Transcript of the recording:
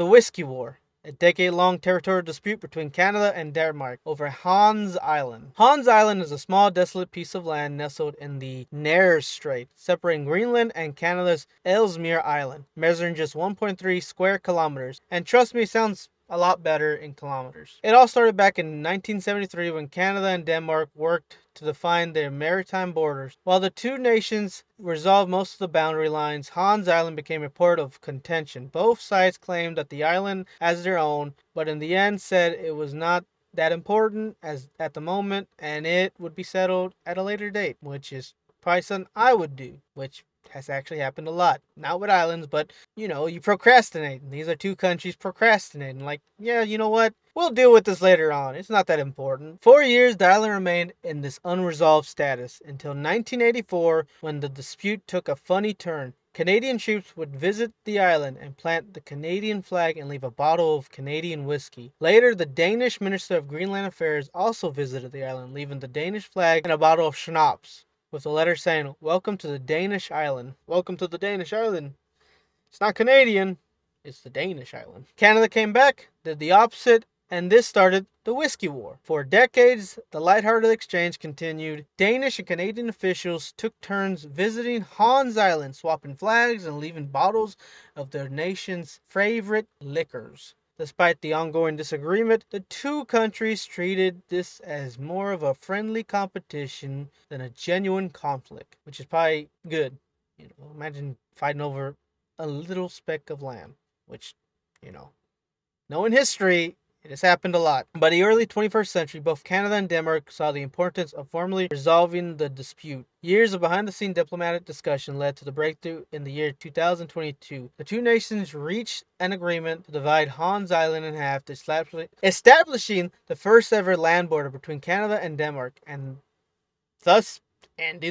The Whiskey War, a decade-long territorial dispute between Canada and Denmark over Hans Island. Hans Island is a small, desolate piece of land nestled in the Nares Strait, separating Greenland and Canada's Ellesmere Island, measuring just 1.3 square kilometers. And trust me, it sounds a lot better in kilometers. It all started back in 1973 when Canada and Denmark worked to define their maritime borders. While the two nations resolved most of the boundary lines, Hans Island became a point of contention. Both sides claimed that the island as their own, but in the end said it was not that important as at the moment and it would be settled at a later date, which is probably something I would do, which has actually happened a lot. Not with islands, but you procrastinate. These are two countries procrastinating. Like, yeah, you know what? We'll deal with this later on. It's not that important. 4 years, the island remained in this unresolved status until 1984 when the dispute took a funny turn. Canadian troops would visit the island and plant the Canadian flag and leave a bottle of Canadian whiskey. Later, the Danish Minister of Greenland Affairs also visited the island, leaving the Danish flag and a bottle of schnapps, with a letter saying, "Welcome to the Danish island." Welcome to the Danish island. It's not Canadian, it's the Danish island. Canada came back, did the opposite, and this started the Whiskey War. For decades, the lighthearted exchange continued. Danish and Canadian officials took turns visiting Hans Island, swapping flags and leaving bottles of their nation's favorite liquors. Despite the ongoing disagreement, the two countries treated this as more of a friendly competition than a genuine conflict, which is probably good. Imagine fighting over a little speck of land, which, you know, knowing history, it has happened a lot. By the early 21st century, both Canada and Denmark saw the importance of formally resolving the dispute. Years of behind-the-scenes diplomatic discussion led to the breakthrough in the year 2022. The two nations reached an agreement to divide Hans Island in half, establishing the first ever land border between Canada and Denmark, and thus ending